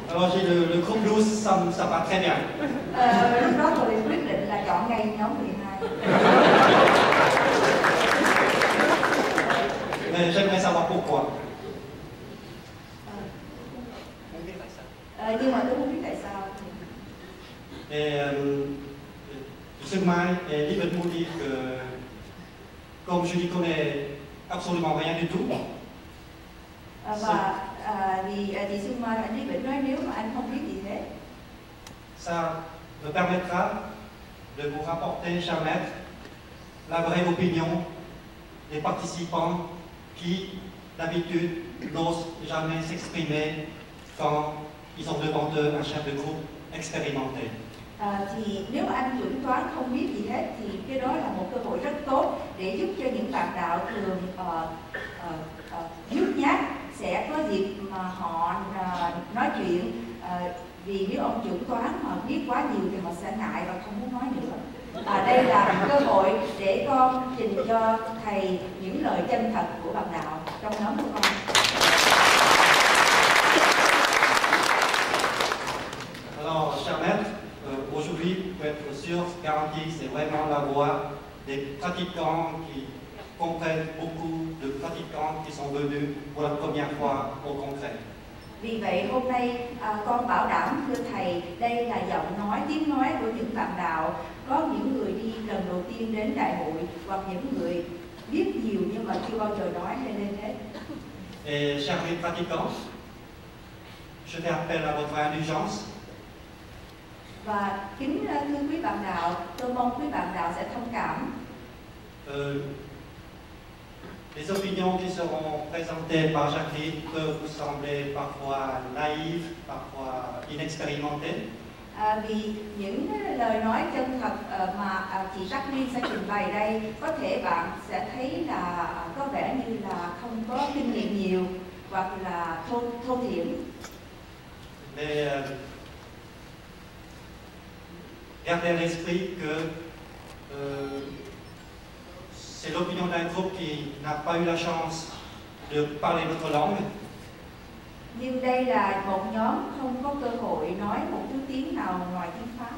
Alors j'ai le groupe 12, ça va très bien. Lúc đó tôi quyết định là chọn ngay nhóm 12. Mais j'aimerais savoir pourquoi. Nhưng mà tôi không biết tại sao. Et Sungmai et Livet m'ont dit que, comme je n'y connais absolument rien du tout, Vì chị Sungmai và Lý Vĩnh nói nếu mà anh không biết gì hết, ça me permettra de vous rapporter, cher maître, la vraie opinion des participants qui, d'habitude, n'osent jamais s'exprimer quand ils ont devant eux un chef de groupe expérimenté. Thì nếu mà anh chuẩn toán không biết gì hết thì cái đó là một cơ hội rất tốt để giúp cho những bạn đạo thường nhút nhát sẽ có dịp mà họ nói chuyện, vì nếu ông chuẩn toán mà biết quá nhiều thì họ sẽ ngại và không muốn nói nữa. Đây là cơ hội để con trình cho thầy những lời chân thật của bạn đạo trong nhóm của con. Alors, cher maître, aujourd'hui, pour être sûr, garantie, c'est vraiment la voix des pratiquants qui comprennent beaucoup de pratiquants qui sont venus pour la première fois au congrès. Vì vậy hôm nay con bảo đảm thưa thầy, đây là giọng nói, tiếng nói của những bạn đạo, có những người đi lần đầu tiên đến đại hội hoặc những người biết nhiều nhưng mà chưa bao giờ nói hay lên hết. Et chers mes pratiquants, je fais appel à votre indulgence. Và kính thưa quý bạn đạo, tôi mong quý bạn đạo sẽ thông cảm. Les opinions qui seront présentées par Jacqueline peuvent vous sembler parfois naïves, parfois inexpérimentées. Vì những lời nói chân thật mà chị Jacqueline sẽ trình bày đây, có thể bạn sẽ thấy là có vẻ như là không có kinh nghiệm nhiều hoặc là thô thiển. Mais gardez à l'esprit que c'est l'opinion d'un groupe qui n'a pas eu la chance de parler notre langue. Nhưng đây là một nhóm không có cơ hội nói một thứ tiếng nào ngoài tiếng Pháp.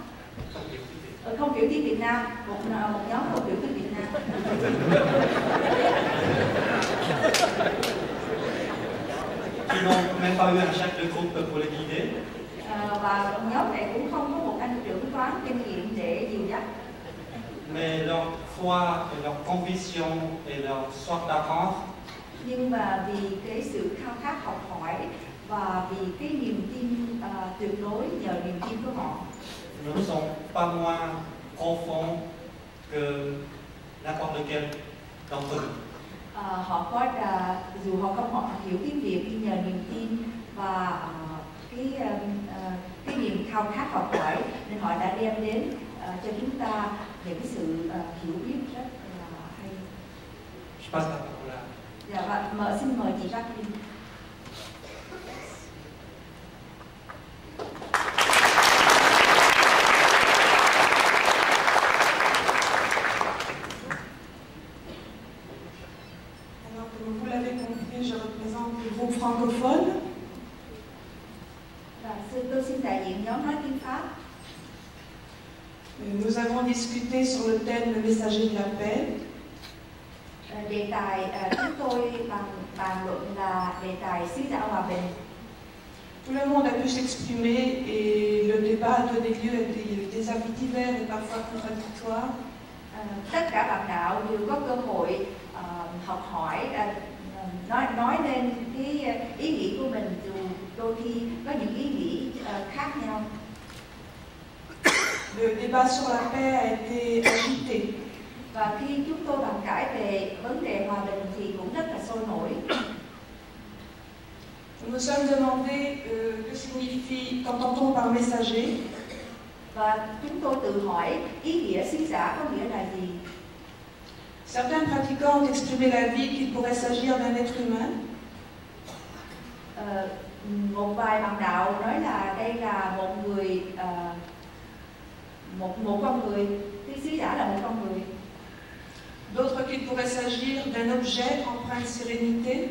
Không hiểu tiếng Việt Nam, một nhóm không hiểu tiếng Việt Nam. Qui n'ont même pas eu un chef de groupe pour les guider. Và nhóm này cũng không có một anh trưởng toán kinh nghiệm để dìu dắt. Mais leur foi, et leur conviction et leur soif d'apprendre. Nhưng mà vì cái sự khao khát học hỏi và vì cái niềm tin tuyệt đối nhờ niềm tin của họ, ne sont pas moins profonds que n'importe lequel d'entre nous. Họ có dù họ không hiểu tiếng Việt nhưng nhờ niềm tin và cái niềm khao khát học hỏi nên họ đã đem đến cho chúng ta những cái sự hiểu biết rất là hay. Je passe la parole à. Dạ, và xin mời chị Jacqueline. Alors, comme vous l'avez compris, je représente le groupe francophone. Tôi xin đại diện nhóm nói tiếng Pháp. Nous avons discuté sur le thème Le messager de la paix. Đề tài chúng tôi bàn luận là đề tài sứ giả hòa bình. Tout le monde a pu s'exprimer et le débat a donné lieu à des avis divers et parfois contradictoires. Tất cả bạn đạo đều có cơ hội học hỏi, nói lên cái ý nghĩ của mình, dù đôi khi có những ý nghĩ khác nhau. Le débat sur la paix a été agité. Và khi chúng tôi bàn cãi về vấn đề hòa bình thì cũng rất là sôi nổi. Nous nous sommes demandé que signifie, qu'entend-on par messager? Và chúng tôi tự hỏi ý nghĩa sứ giả có nghĩa là gì? Certains pratiquants ont exprimé l'avis qu'il pourrait s'agir d'un être humain. Một vài bạn đạo nói là đây là một người, một con người, cái sứ giả là một con người. D'autres qu'il pourrait s'agir d'un objet empreint de sérénité.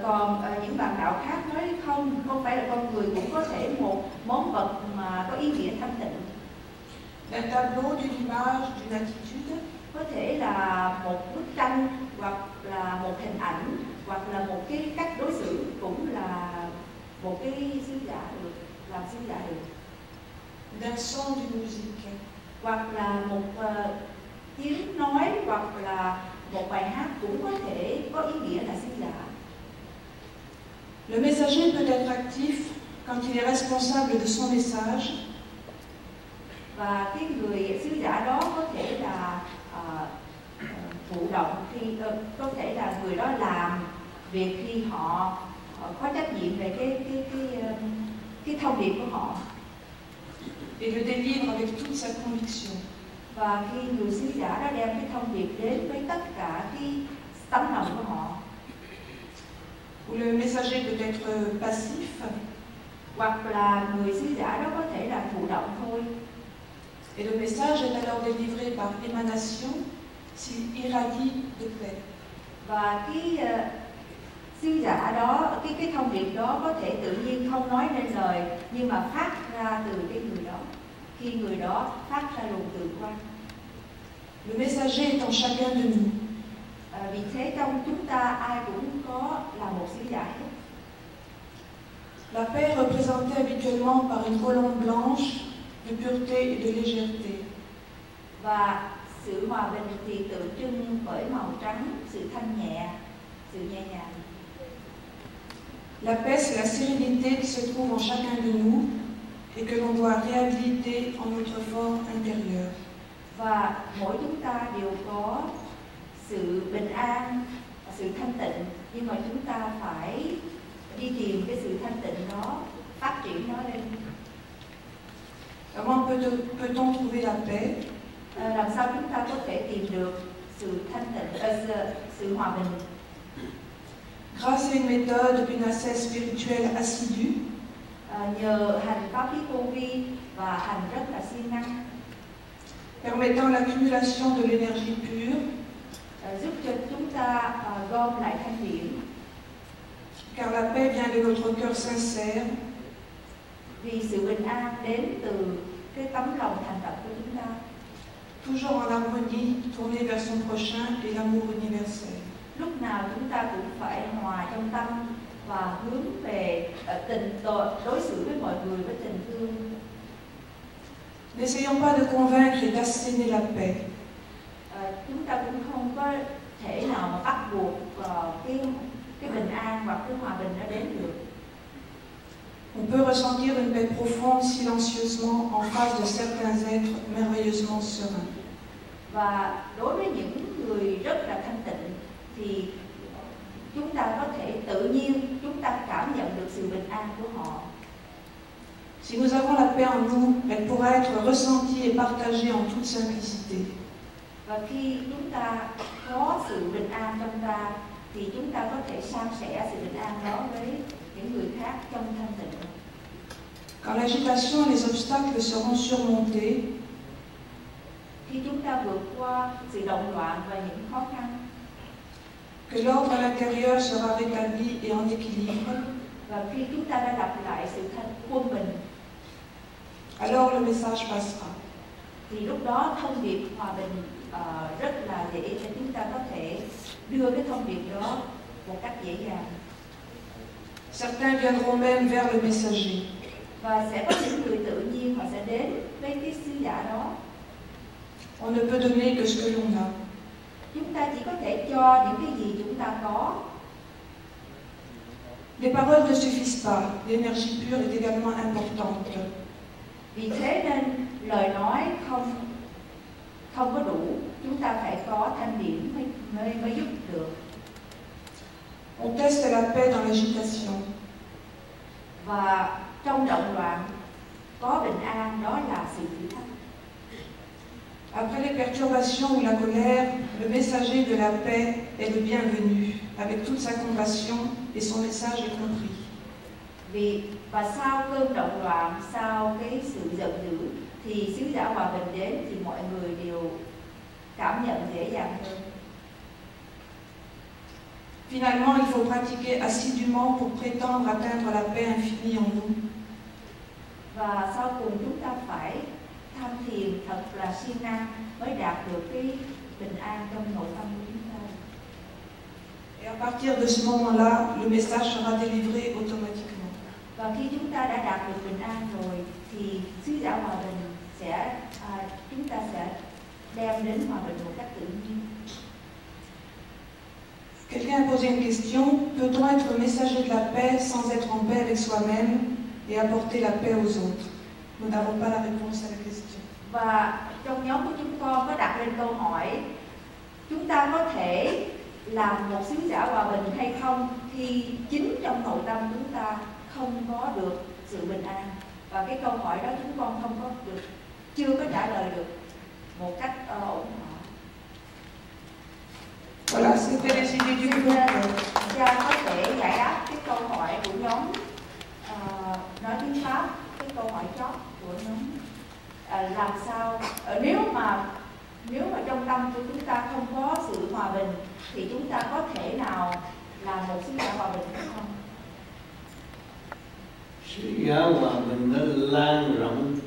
Còn những bạn đạo khác nói không phải là con người cũng có thể một món vật mà có ý nghĩa thanh tịnh. D'un tableau, d'une image, d'une attitude. Có thể là một bức tranh, hoặc là một hình ảnh, hoặc là một cái cách đối xử, cũng là một cái sứ giả được, làm sứ giả được. D'un son, d'une musique. Hoặc là một tiếng nói, hoặc là một bài hát cũng có thể có ý nghĩa là sứ giả. Le messager peut être actif quand il est responsable de son message. Và cái người sứ giả đó có thể là thụ động khi có thể là người đó làm việc khi họ có trách nhiệm về cái thông điệp của họ. Et le délivre avec toute sa conviction. Và khi người sứ giả đó đem cái thông điệp đến với tất cả cái tấm lòng của họ. Ou le messager peut être passif. Hoặc là người sứ giả đó có thể là thụ động thôi. Et le message est alors délivré par émanation s'il irradie de paix. Và cái sứ giả đó, cái thông điệp đó có thể tự nhiên không nói nên lời, nhưng mà phát ra từ cái người đó, khi người đó phát ra luồng từ quang. Le messager est en chacun de nous. Vì thế trong chúng ta ai cũng có là một sứ giả hết. La paix est représentée habituellement par une colombe blanche de pureté et de légèreté. Và sự hòa bình thì tượng trưng bởi màu trắng, sự thanh nhẹ, sự nhẹ nhàng. La paix, c'est la sérénité qui se trouve en chacun de nous et que l'on doit réhabiliter en notre fort intérieur. Và mỗi chúng ta đều có sự bình an, sự thanh tịnh, nhưng mà chúng ta phải đi tìm cái sự thanh tịnh đó, phát triển nó lên. Comment peut-on trouver la paix? Làm sao chúng ta có thể tìm được sự thanh tịnh, sự hòa bình? Grâce à une méthode, une ascèse spirituelle assidue. Nhờ hành pháp lý vô vi và hành rất là siêng năng. Permettant l'accumulation de l'énergie pure. Giúp cho chúng ta gom lại thanh điển. Car la paix vient de notre cœur sincère. Vì sự bình an đến từ cái tấm lòng thành thật của chúng ta. Toujours en harmonie, tourné vers son prochain et l'amour universel. Lúc nào chúng ta cũng phải hòa trong tâm và hướng về đối xử với mọi người với tình thương. N'essayons pas de convaincre et d'asséner la paix. Chúng ta cũng không có thể nào mà bắt buộc cái bình an hoặc cái hòa bình nó đến được. On peut ressentir une paix profonde silencieusement en face de certains êtres merveilleusement sereins. Và đối với những người rất là thanh tịnh thì chúng ta có thể tự nhiên chúng ta cảm nhận được sự bình an của họ. Si nous avons la paix en nous, elle pourra être ressentie et partagée en toute simplicité. Và khi chúng ta có sự bình an trong ta thì chúng ta có thể san sẻ sự bình an đó với những người khác trong thanh tịnh. Quand l'agitation et les obstacles seront surmontés, khi chúng ta vượt qua sự động loạn và những khó khăn, que l'ordre à l'intérieur sera rétabli et en équilibre, và khi chúng ta đã lập lại sự quân bình, alors le message passera. thì lúc đó thông điệp hòa bình rất là dễ cho chúng ta có thể đưa cái thông điệp đó một cách dễ dàng. Certains viendront même vers le messager. Và sẽ có những người tự nhiên họ sẽ đến với cái sứ giả đó. On ne peut donner que ce que l'on a. Chúng ta chỉ có thể cho những cái gì chúng ta có. Les paroles ne suffisent pas. L'énergie pure est également importante. Vì thế nên lời nói không có đủ. Chúng ta phải có thanh điển mới giúp được. On teste la paix dans l'agitation. Và trong động loạn có bình an, đó là sự thử thách. Après les perturbations ou la colère, le messager de la paix est le bienvenu, avec toute sa compassion et son message est compris. Và sau cơn động loạn, sau cái sự giận dữ, thì sứ giả hòa bình đến thì mọi người đều cảm nhận dễ dàng hơn. Finalement, il faut pratiquer assidûment pour prétendre atteindre la paix infinie en nous. Và sau cùng chúng ta phải tham thiền thật là siêng năng mới đạt được cái bình an trong nội tâm của chúng ta. Et à partir de ce moment-là, le message sera délivré automatiquement. Và khi chúng ta đã đạt được bình an rồi thì sứ giả hòa bình sẽ chúng ta sẽ đem đến hòa bình một cách tự nhiên. Quelqu'un a posé une question, peut-on être messager de la paix sans être en paix avec soi-même et apporter la paix aux autres? Nous n'avons pas la réponse à la question. Và trong nhóm của chúng con có đặt lên câu hỏi, chúng ta có thể làm một sứ giả hòa bình hay không khi chính trong nội tâm chúng ta không có được sự bình an? Và cái câu hỏi đó chúng con không có được, chưa có trả lời được một cách ổn thỏa. Voilà, c'était les idées du groupe. Cha có thể giải đáp cái câu hỏi của nhóm nói tiếng Pháp, cái câu hỏi chót của nhóm làm sao nếu mà trong tâm của chúng ta không có sự hòa bình thì chúng ta có thể nào làm một sứ giả hòa bình hay không? Sứ giả hòa bình nó lan rộng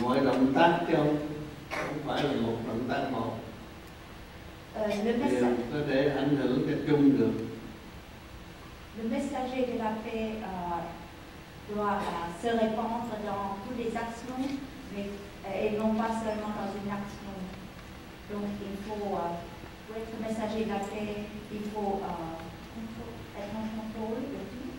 mọi động tác chứ không phải là một động tác một. Đều có thể ảnh hưởng cho chung được. Le messager de la paix doit se répandre dans toutes les actions, mais et non pas seulement dans une action. Donc il faut pour être messager de la paix, il faut être en contrôle de tout.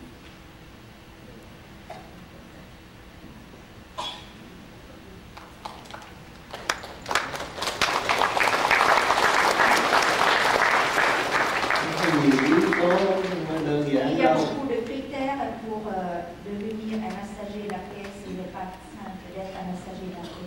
Il y a beaucoup de critères pour devenir un messager de la paix. Ce n'est pas simple d'être un messager de la paix.